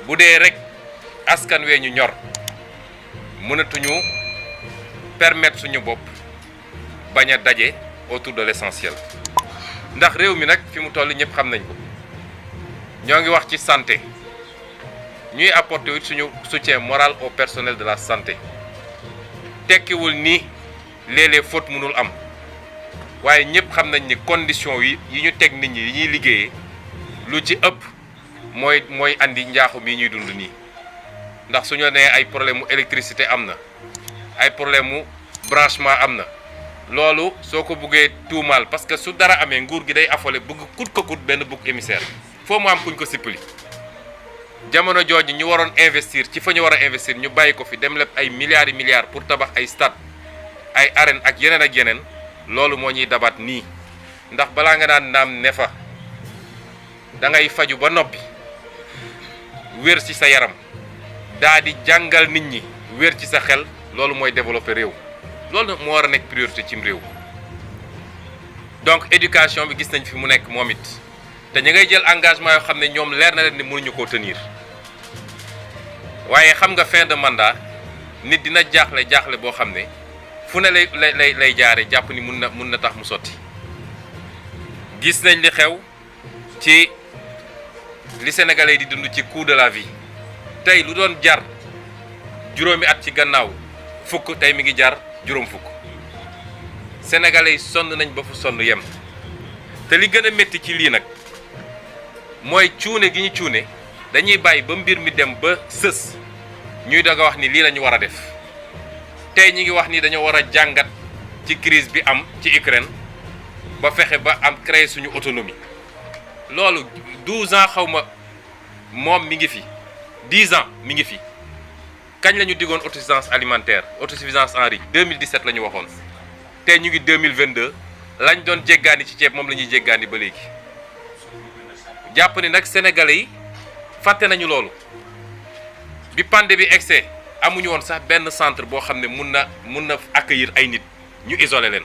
bu dee rek askan wee ñu ñor mënatuñu permettre suñu bopp bañ a daje autour de l'essentiel ndax réew mi nag fi mu toll ñëpp xam nañ ko ñoo ngi wax ci santé ñuy apporter suñu soutien moral au personnel de la santé tekkiwul ni léeg-léeg faute mënul am waaye ñëpp xam nañ ni condition yi ñu teg nit ñi yi ñuy liggéeyee lu ci ëpp mooy andi njaaxum yi ñuy dund nii ndax suñu nee ay problème mu électricité am na ay problème mu branchement am na loolu soo ko buggee tuumaal parce que su dara amee nguur gi day affolé bëgg kut ko kut benn bouc émissaire foo mu am kuñ ko sippali jamono jooju ñu waroon investir ci fa ñu war a investir ñu bàyyi ko fi dem lépp ay milliards yi milliards pour tabax ay stade ay arène ak yeneen loolu moo ñuy dabaat nii ndax balaa nga daan naam ne fa da ngay faju ba noppi wér ci sa yaram daa di jàngal nit ñi wér ci sa xel loolu mooy développer réew loolu nag moo war a nekk priorité cim réew donc éducation bi gis nañ fi mu nekk moom it te ñu ngay jël engagement yoo xam ne ñoom leer na leen ni mënuñu koo tenir waaye xam nga fin de mandat nit dina jaaxle boo xam ne fu ne lay jaare jàpp ni mun na tax mu sotti gis nañ li xew ci li sénégalais di dund ci coût de la vie tey lu doon jar juróomi at ci gannaaw fukk tey mi ngi jar juróom fukk sénégalais yi sonn nañ ba fu sonn yem te li gën a métti ci lii nag mooy cuune gi ñu cuune dañuy bàyyi ba mbir mi dem ba sës ñuy doog a wax ni lii la ñu war a def tey ñi ngi wax ni dañoo war a jàngat ci crise bi am ci Ukraine ba fexe ba am créer suñu autonomie loolu 12 ans xaw ma moom mi ngi fi 10 ans mi ngi fi kañ la ñu diggoon autosuffisance alimentaire autosuffisance en riz 2017 la ñu waxoon tey ñu ngi 2022 lañ doon jéggaani ci ceeb moom la ñuy jéggaani ba léegi jàpp ni nag sénégalais yi fàtte nañu loolu bi pandémie bi egsee amuñu woon sax benn centre boo xam ne mun na accueillir ay nit ñu isolé leen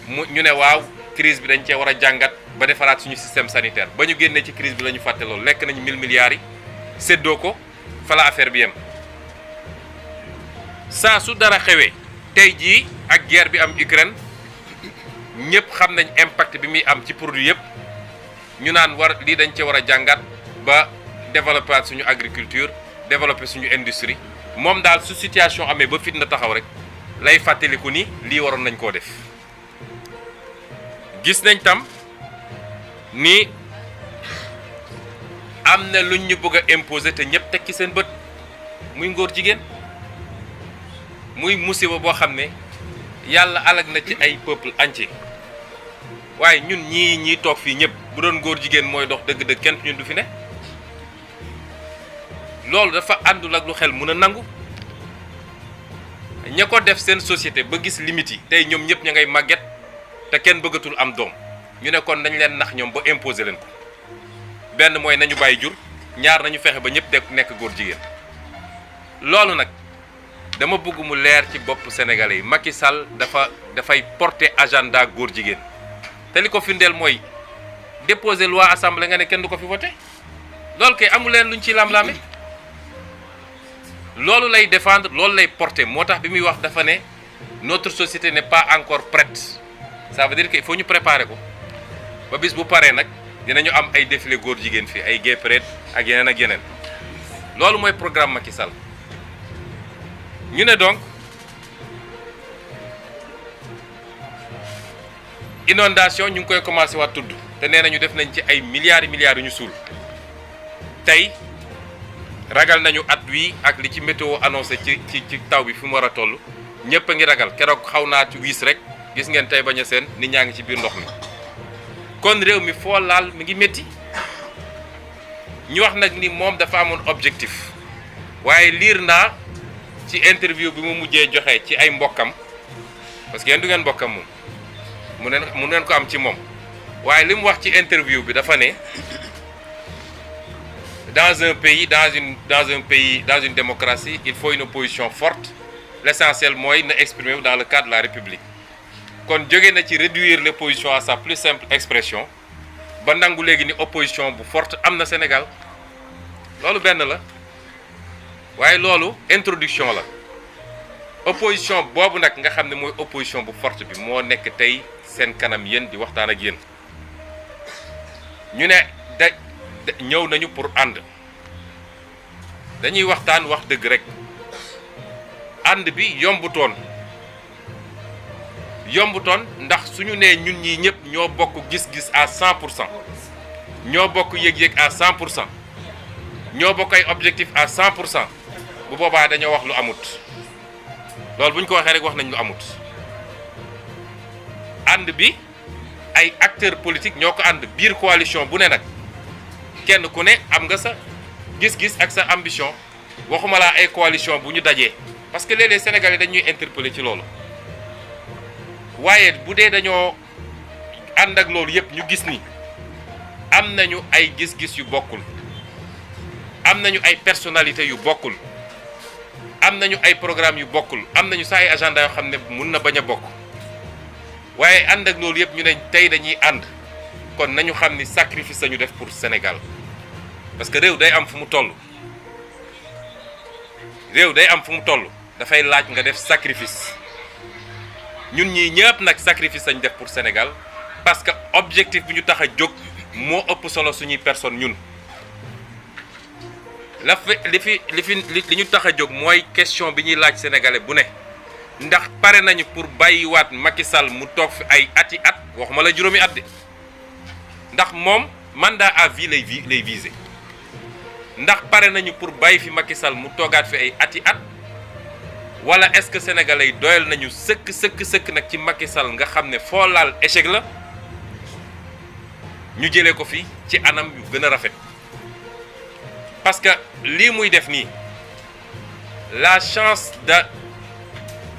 ñu ne waaw crise bi dañ cee war a jàngat ba defaraat suñu système sanitaire ba ñu génnee ci crise bi la ñu fàtte loolu lekk nañu 1000 milliards yi séddoo ko fa la affaire bi yem saa su dara xewee tey jii ak guerre bi am Ukraine ñëpp xam nañ impact bi muy am ci produit yëpp ñu naan lii dañ cee war a jàngat ba développer suñu agriculture développer suñu industrie moom daal su situation amee ba fitna taxaw rek lay fàttaliku ni lii waroon nañ koo def gis nañ tam ni am na luñ ñu bëgg a imposer te ñëpp teg ci seen bët muy ngóor jigéen muy musiba boo xam ne yàlla alag na ci ay peuple entier waaye ñun ñii toog fii ñëpp bu doon ngóor jigéen mooy dox dëgg-dëgg kenn ñun du fi ne loolu dafa àndul ak lu xel mën a nangu ña ko def seen société ba gis limites yi tey ñoom ñëpp ña ngay màgget te kenn bëggatul am doom ñu ne kon nañ leen nax ñoom ba imposer leen ko benn mooy nañu bàyyi jur ñaar nañu fexe ba ñëpp de nekk góor jigéen loolu nag dama bëgg mu leer ci bopp sénégalais yi Macky Sall dafay porter agenda góor jigéen te li ko firndeel mooy déposer loi assemblée nga ne kenn du ko fi voté loolu kay amu leen luñ ci lam-lame loolu lay défendre loolu lay porter moo tax bi muy wax dafa ne notre société n'est pas encore prête ça veut dire que il faut ñu préparer ko ba bis bu paree nag dinañu am ay défilé góor jigéen fii ay gay parade ak yeneen loolu mooy programme Macky Sall ñu ne donc inondation ñu ngi koy commencé waat tudd te nee nañu def nañ ci ay milliards yu ñu suul tey ragal nañu at wi ak li ci météo annoncé ci taw bi fi mu war a toll ñëpp a ngi ragal keroog xaw naa ci wiis rek gis ngeen tey bañ a seen nit ñaa ngi ci biir ndox mi kon réew mi foo laal mi ngi métti ñu wax nag ni moom dafa amoon objectif waaye liir naa ci interview bi mu mujjee joxe ci ay mbokkam parce que yéen du ngeen mbokkam moom mu neen ko am ci moom waaye li mu wax ci interview bi dafa ne dans un pays dans une démocratie il faut une opposition forte l'essentiel mooy na exprimer dans le cadre de la République kon jóge na ci réduire l'opposition à sa plus simple expression ba nangu léegi ni opposition bu forte am na Sénégal loolu benn la waaye loolu introduction la opposition boobu nag nga xam ne mooy opposition bu forte bi moo nekk tey seen kanam yéen di waxtaan ak yéen ñu ne ñëw nañu pour ànd dañuy waxtaan wax dëgg rek ànd bi yombutoon ndax suñu nee ñun ñii ñëpp ñoo bokk gis-gis à 100% ñoo bokk yëg-yëg à 100% ñoo bokk ay objectif à 100% bu boobaa dañoo wax lu amut loolu bu ñu ko waxee rek wax nañ lu amut ànd bi ay acteurs politiques ñoo ko ànd biir coalition bu ne nag kenn ku ne am nga sa gis-gis ak sa ambition waxuma laa ay coalition bu ñu dajee parce que léeg-léeg Sénégalais dañuy interpeller ci loolu waaye bu dee dañoo ànd ak loolu yëpp ñu gis ni am nañu ay gis-gis yu bokkul am nañu ay personnalités yu bokkul am nañu ay programme yu bokkul am nañu saa ay agenda yoo xam ne mun na bañ a bokk waaye ànd ak loolu yëpp ñu ne tey dañuy ànd kon nañu xam ni sacrifice lañu def pour Sénégal parce que réew day am fu mu toll dafay laaj nga def sacrifice ñun ñii ñëpp nag sacrifice lañu def pour Sénégal parce que objectif bi ñu tax a jóg moo ëpp solo suñuy personne ñun li ñu tax a jóg mooy question bi ñuy laaj sénégalais bu ne ndax pare nañu pour bàyyiwaat Macky Sall mu toog fi ay ati at waxuma la juróomi at de ndax moom mandat à vie lay viser ndax pare nañu pour bàyyi fi Macky Sall mu toogaat fi ay ati at wala est-ce que sénégalais yi doyal nañu sëkk nag ci Macky Sall nga xam ne foo laal échec la ñu jëlee ko fi ci anam yu gën a rafet parce que lii muy def nii la chance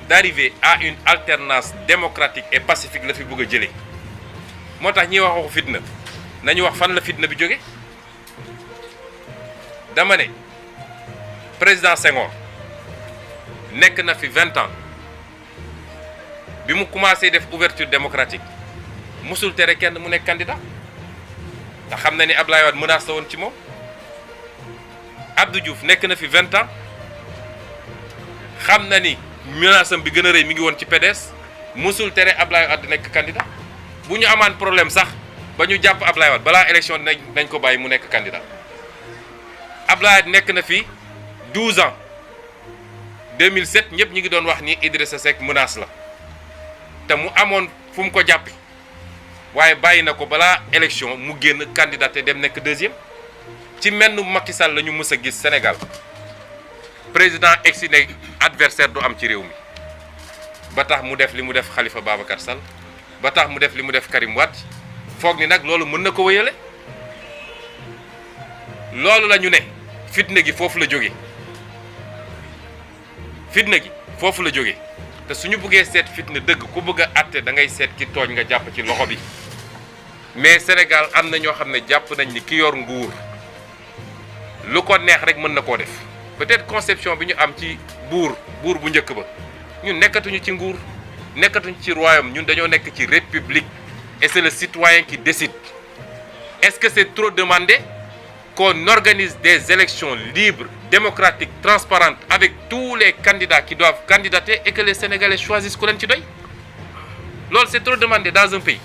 d'arriver à une alternance démocratique et pacifique la fi bëgg a jëlee moo tax ñiy wax waxu fitna nañu wax fan la fitna bi jóge dama ne président Senghor nekk na fi 20 ans bi mu commencé def ouverture démocratique musul tere kenn mu nekk candidat ndax xam na ni Abdoulaye Wade menace la woon ci moom Abdou Diouf nekk na fi 20 ans xam na ni menace am bi gën a rëy mi ngi woon ci PDS musul tere Abdoulaye Wade nekk candidat bu ñu amaan problème sax ba ñu jàpp Abdoulaye Wade balaa élection nañ ko bàyyi mu nekk candidat Abdoulaye Wade nekk na fi 12 ans 2007 ñëpp ñi ngi doon wax ni Idrissa Seck menace la te mu amoon fu mu ko jàppe waaye bàyyi na ko balaa élection mu génn candidat te dem nekk deuxième ci menn Macky Sall la ñu mës a gis Sénégal président egsi ne adversaire du am ci réew mi ba tax mu def li mu def Khalifa Babacar Sall ba tax mu def li mu def Karim Wade foog ni nag loolu mën na ko wéyale loolu la ñu ne fitna gi foofu la jóge te suñu bëggee seet fitna dëgg ku bëgg a àtte da ngay seet ki tooñ nga jàpp ci loxo bi mais Sénégal am na ñoo xam ne jàpp nañ ni ki yor nguur lu ko neex rek mën na koo def peut-être conception bi ñu am ci buur bu njëkk ba ñun nekkatuñu ci nguur nekkatuñu ci royaume ñun dañoo nekk ci république et c'est le citoyen qui décide. Est-ce que c'est trop demandé qu'on organise des élections libres, démocratiques, transparentes avec tous les candidats qui doivent candidater et que les Sénégalais choisissent ku leen ci doy loolu c'est trop demandé dans un pays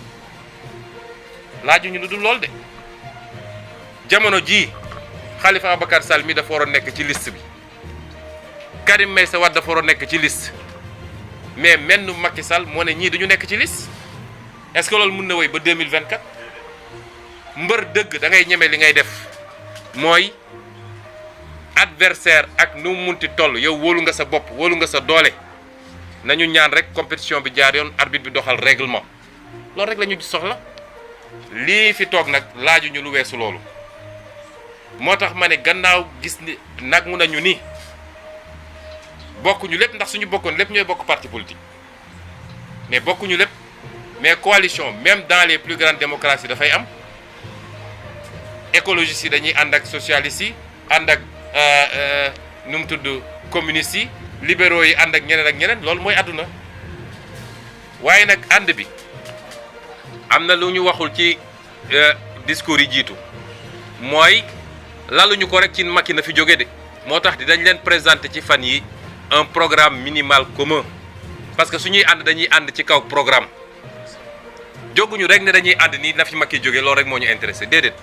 laajuñu lu dul loolu de jamono jii Khalifa Ababacar Sall mi dafa waroon nekk ci liste bi Karim Meïssa Wade dafa waroon nekk ci liste mais menn Macky Sall moo ne ñii duñu nekk ci liste est-ce que loolu mën na wéy ba 2024 mbër dëgg da ngay ñeme li ngay def mooy adversaire ak nu mu munti toll yow wóolu nga sa bopp wóolu nga sa doole nañu ñaan rek compétition bi jaar yoon arbitre bi doxal règlement loolu rek la ñu soxla lii fi toog nag laajuñu lu weesu loolu moo tax ma ne gannaaw gis ni nag mu nañu ni bokkuñu lépp ndax suñu bokkoon lépp ñooy bokk parti politique mais bokkuñu lépp mais coalition même dans les plus grandes démocraties dafay am écologistes yi dañuy ànd ak socialistes yi ànd ak nu mu tudd communistes yi libéraux yi ànd ak ñeneen loolu mooy àdduna waaye nag ànd bi am na lu ñu waxul ci discours yi jiitu mooy laluñu ko rek ci Macky na fi jóge de moo tax dañ leen présenter ci fan yi un programme minimal commun parce que suñuy ànd dañuy ànd ci kaw programme jóguñu rek ne dañuy ànd nii na fi Macky jóge loolu rek moo ñu intéressé déedéet